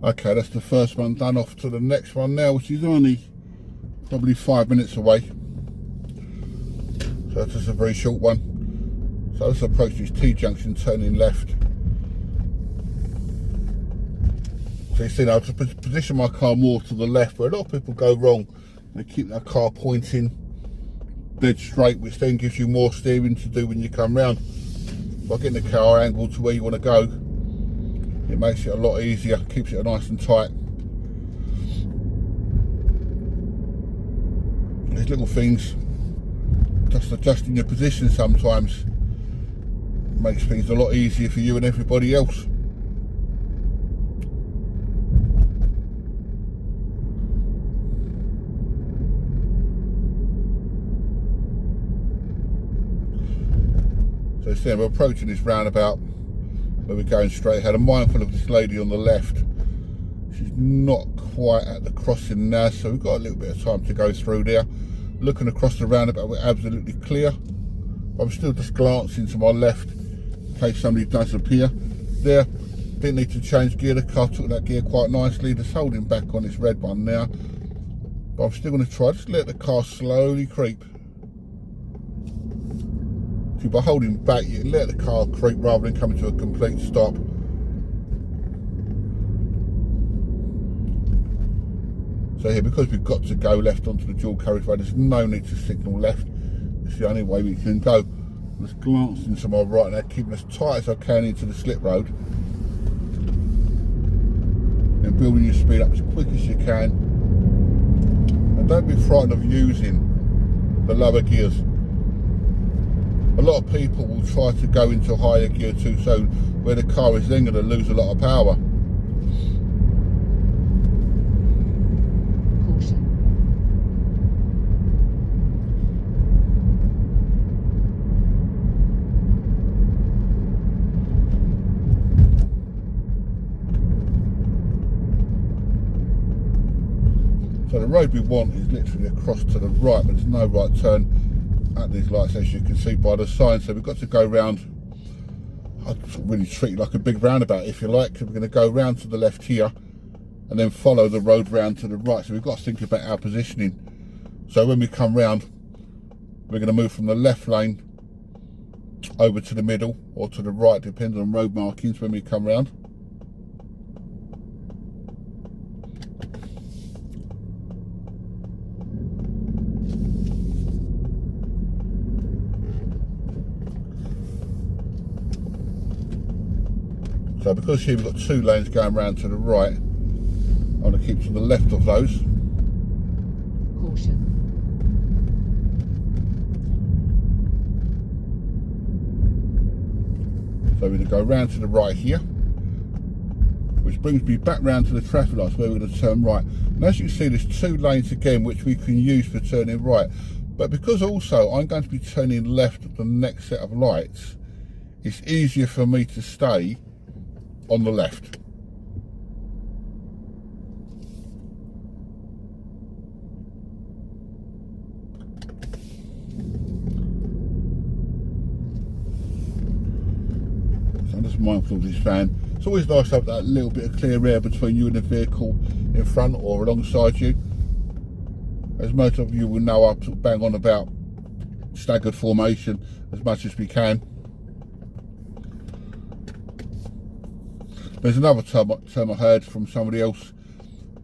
Okay, that's the first one done. Off to the next one now, which is only probably 5 minutes away. So that's just a very short one. So let's approach this T-junction, turning left. So you see now, to position my car more to the left, where a lot of people go wrong. They keep their car pointing dead straight, which then gives you more steering to do when you come round. By getting the car angled to where you want to go, it makes it a lot easier, keeps it nice and tight. These little things, just adjusting your position sometimes, makes things a lot easier for you and everybody else. So see, we're approaching this roundabout where we're going straight ahead. I'm mindful of this lady on the left. She's not quite at the crossing now, so we've got a little bit of time to go through there. Looking across the roundabout, we're absolutely clear. I'm still just glancing to my left in case somebody does appear. There, didn't need to change gear. The car took that gear quite nicely. Just holding back on this red one now. But I'm still going to try, just let the car slowly creep. See, by holding back, you let the car creep rather than coming to a complete stop. So here, because we've got to go left onto the dual carriageway, there's no need to signal left. It's the only way we can go. I'm just glancing to my right now, keeping as tight as I can into the slip road. And building your speed up as quick as you can. And don't be frightened of using the lower gears. A lot of people will try to go into higher gear too soon, where the car is then going to lose a lot of power. So the road we want is literally across to the right, but there's no right turn at these lights, as you can see by the sign. So we've got to go round. I'd really treat it like a big roundabout, if you like. We're going to go round to the left here and then follow the road round to the right. So we've got to think about our positioning. So when we come round, we're going to move from the left lane over to the middle or to the right, depending on road markings when we come round. So because here we've got two lanes going round to the right, I'm going to keep to the left of those. Caution. So we're going to go round to the right here, which brings me back round to the traffic lights where we're going to turn right. And as you can see, there's two lanes again which we can use for turning right. But because also I'm going to be turning left at the next set of lights, it's easier for me to stay on the left. So I'm just mindful of this fan. It's always nice to have that little bit of clear air between you and the vehicle in front or alongside you. As most of you will know, I bang on about staggered formation as much as we can. There's another term I heard from somebody else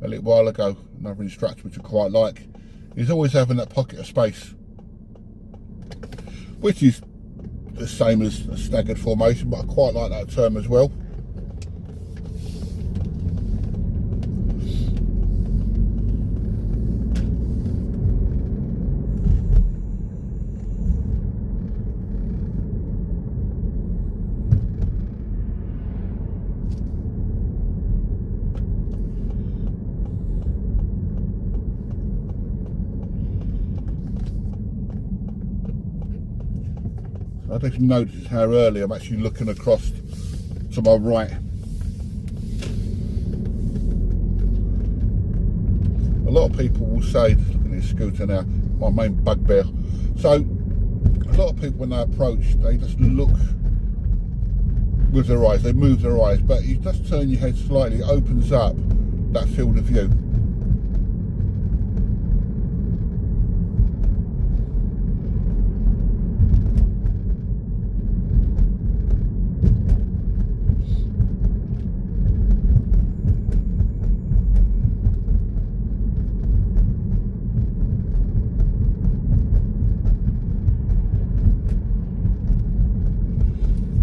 a little while ago, another instructor which I quite like, is always having that pocket of space, which is the same as a staggered formation, but I quite like that term as well. I don't know if you noticed how early I'm actually looking across to my right. A lot of people will say, just looking at this scooter now, my main bugbear. So a lot of people when they approach, they just look with their eyes. They move their eyes, but you just turn your head slightly, it opens up that field of view.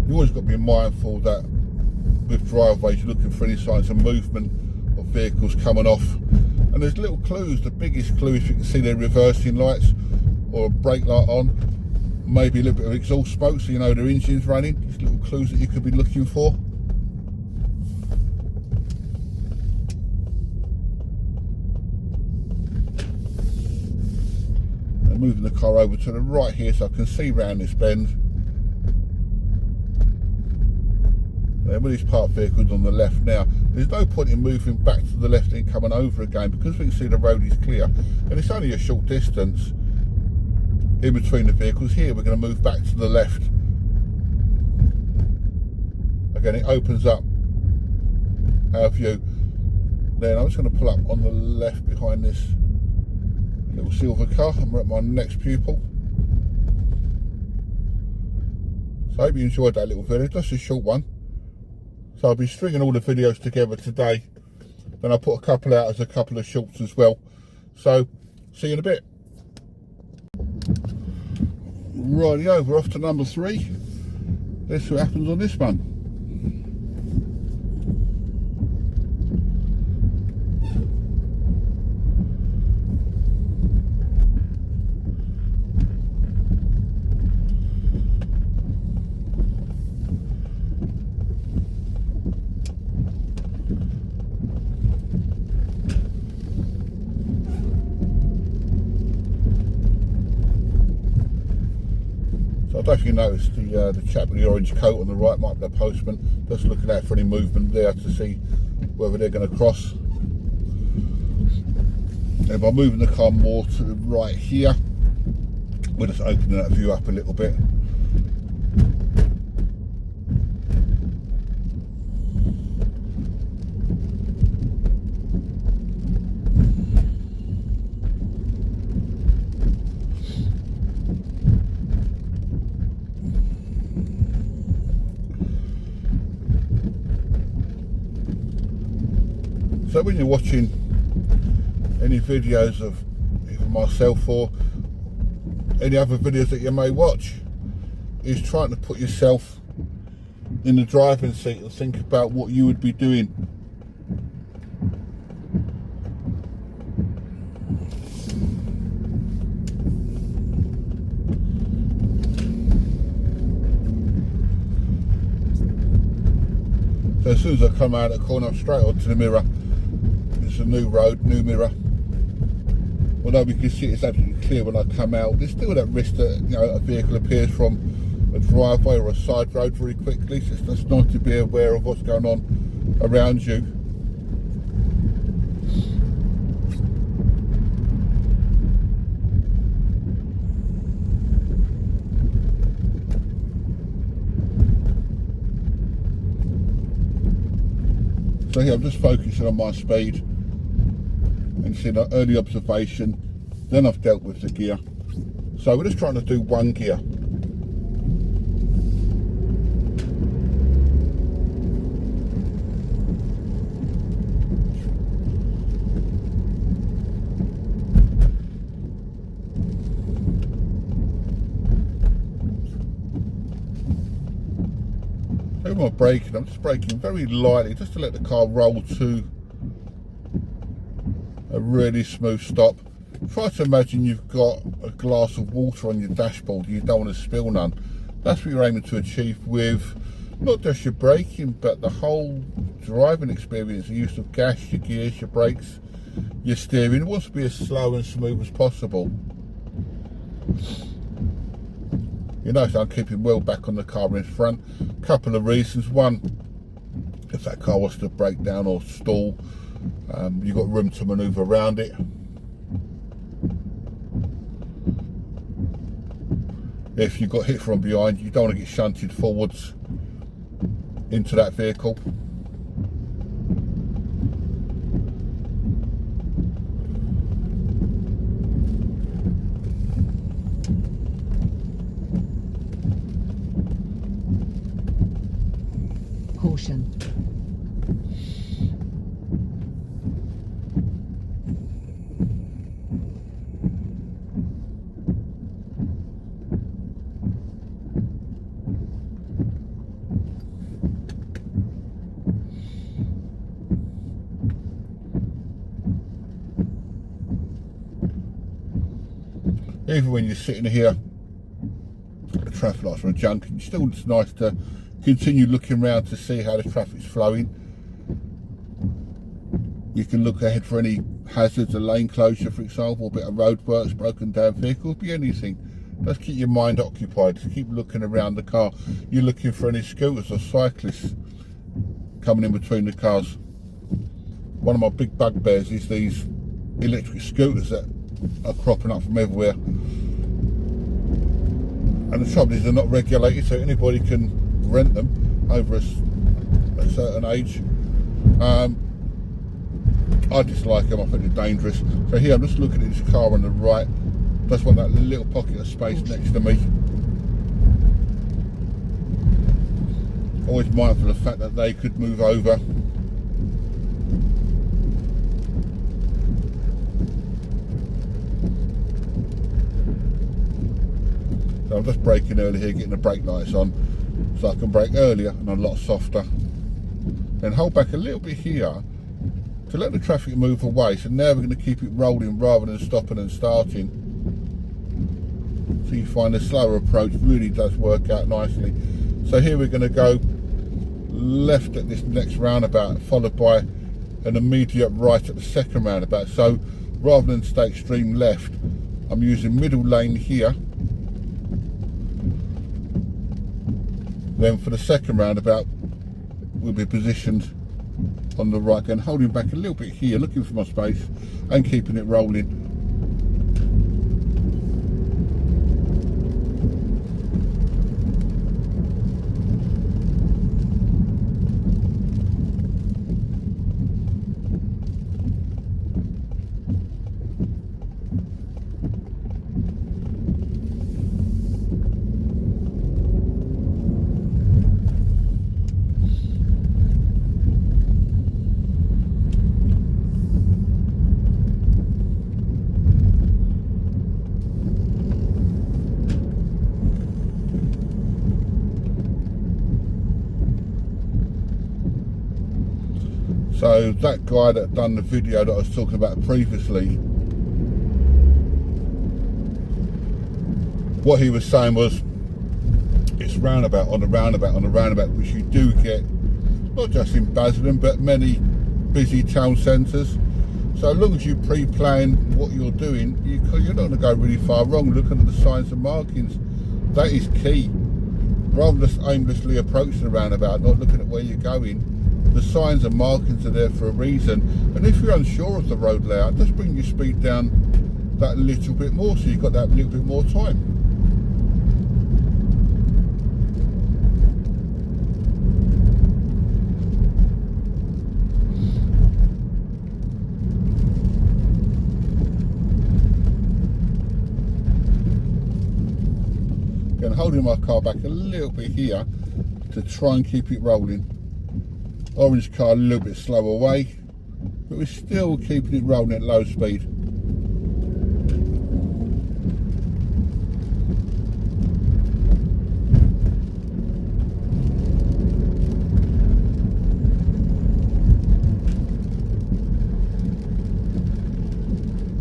You always got to be mindful that with driveways you're looking for any signs of movement of vehicles coming off, and there's little clues. The biggest clue, if you can see their reversing lights or a brake light on, maybe a little bit of exhaust smoke, so you know their engine's running. There's little clues that you could be looking for. And moving the car over to the right here so I can see round this bend. With these parked vehicles on the left now, there's no point in moving back to the left and coming over again, because we can see the road is clear and it's only a short distance in between the vehicles. Here we're going to move back to the left. Again, it opens up our view. Then I'm just going to pull up on the left behind this little silver car, and we're at my next pupil. So I hope you enjoyed that little video, just a short one. So I'll be stringing all the videos together today, then I'll put a couple out as a couple of shorts as well. So see you in a bit. Rightio, we're off to number 3. Let's see what happens on this one. I don't know if you noticed the chap with the orange coat on the right might be the postman. Just looking out for any movement there to see whether they're going to cross. And by moving the car more to the right here, we're just opening that view up a little bit. So when you're watching any videos of either myself or any other videos that you may watch, is trying to put yourself in the driving seat and think about what you would be doing. So as soon as I come out of the corner, I'm straight onto the mirror. It's a new road, new mirror. Although we can see it's absolutely clear when I come out, there's still that risk that, you know, a vehicle appears from a driveway or a side road very quickly. So it's just nice to be aware of what's going on around you. So here I'm just focusing on my speed and seeing an early observation. Then I've dealt with the gear. So we're just trying to do one gear. So when I'm braking, I'm just braking very lightly just to let the car roll to a really smooth stop. Try to imagine you've got a glass of water on your dashboard and you don't want to spill none. That's what you're aiming to achieve with not just your braking, but the whole driving experience. The use of gas, your gears, your brakes, your steering. It wants to be as slow and smooth as possible. You notice I'm keeping well back on the car in front. Couple of reasons. One, if that car was to break down or stall, you've got room to manoeuvre around it. If you got hit from behind, you don't want to get shunted forwards into that vehicle. Caution. Even when you're sitting here at the traffic lights or a junction, still it's nice to continue looking around to see how the traffic's flowing. You can look ahead for any hazards, a lane closure for example, a bit of roadworks, broken down vehicles, be anything. Just keep your mind occupied, just keep looking around the car. You're looking for any scooters or cyclists coming in between the cars. One of my big bugbears is these electric scooters that are cropping up from everywhere. And the trouble is they're not regulated, so anybody can rent them over a certain age. I dislike them, I think they're dangerous. So here I'm just looking at this car on the right. Just want that little pocket of space next to me. Always mindful of the fact that they could move over. So I'm just braking early here, getting the brake lights on, so I can brake earlier and a lot softer. Then hold back a little bit here to let the traffic move away. So now we're going to keep it rolling rather than stopping and starting. So you find the slower approach really does work out nicely. So here we're going to go left at this next roundabout, followed by an immediate right at the second roundabout. So rather than stay extreme left, I'm using middle lane here. Then for the second roundabout, we'll be positioned on the right, and holding back a little bit here, looking for my space and keeping it rolling. So that guy that done the video that I was talking about previously, what he was saying was it's roundabout on a roundabout on a roundabout, which you do get not just in Basildon but many busy town centres. So as long as you pre-plan what you're doing, you're not going to go really far wrong looking at the signs and markings. That is key. Rather than just aimlessly approaching a roundabout, not looking at where you're going. The signs and markings are there for a reason, and if you're unsure of the road layout, just bring your speed down that little bit more so you've got that little bit more time. Again, holding my car back a little bit here to try and keep it rolling. Orange car a little bit slow away, but we're still keeping it rolling at low speed.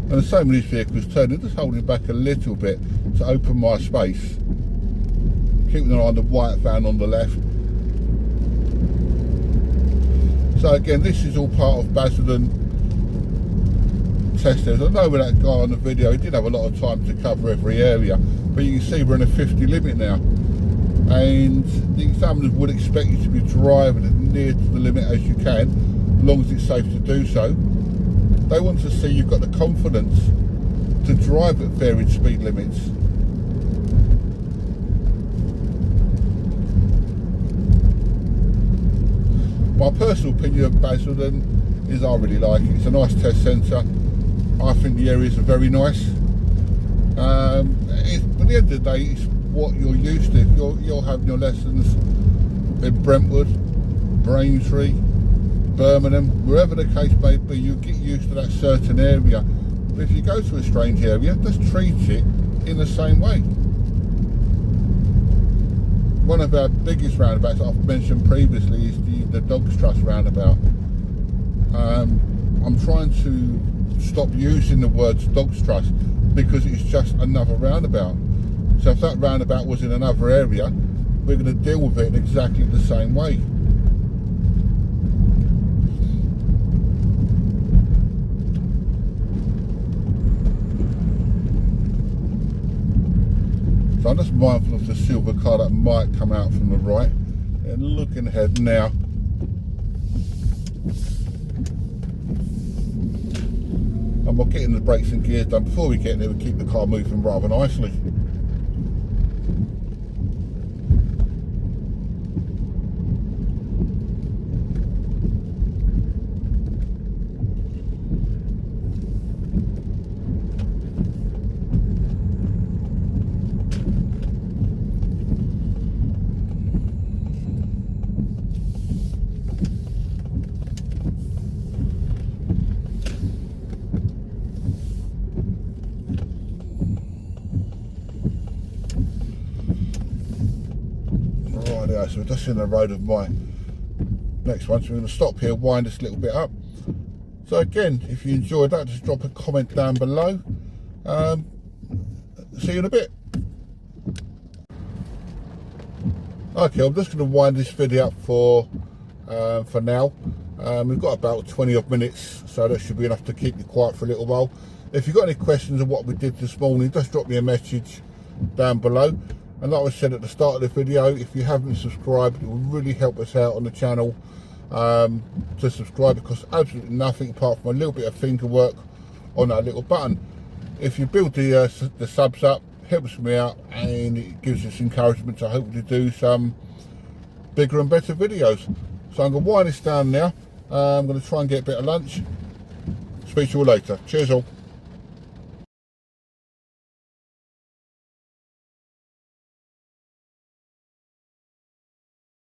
And the same with these vehicles turning, just holding back a little bit to open my space. Keeping an eye on the white van on the left. So again, this is all part of Basildon test areas. I know with that guy on the video, he did have a lot of time to cover every area, but you can see we're in a 50 limit now. And the examiners would expect you to be driving as near to the limit as you can, as long as it's safe to do so. They want to see you've got the confidence to drive at varied speed limits. My personal opinion of Basildon is I really like it. It's a nice test centre. I think the areas are very nice. But at the end of the day, it's what you're used to. You're having your lessons in Brentwood, Braintree, Birmingham, wherever the case may be, you get used to that certain area. But if you go to a strange area, just treat it in the same way. One of our biggest roundabouts that I've mentioned previously is the Dogs Trust roundabout. I'm trying to stop using the words Dogs Trust because it's just another roundabout. So if that roundabout was in another area, we're going to deal with it in exactly the same way. So I'm just mindful of the silver car that might come out from the right. And looking ahead now. And we're getting the brakes and gears done before we get there. We keep the car moving rather nicely. So we're just in the road of my next one, so we're going to stop here, wind this a little bit up. So again, if you enjoyed that, just drop a comment down below. See you in a bit. Okay, I'm just going to wind this video up for now. We've got about 20 odd minutes, so that should be enough to keep you quiet for a little while. If you've got any questions on what we did this morning, just drop me a message down below. And like I said at the start of the video, if you haven't subscribed, it will really help us out on the channel to subscribe. It costs absolutely nothing apart from a little bit of finger work on that little button. If you build the subs up, it helps me out and it gives us encouragement to hopefully do some bigger and better videos. So I'm going to wind this down now. I'm going to try and get a bit of lunch. Speak to you all later. Cheers all.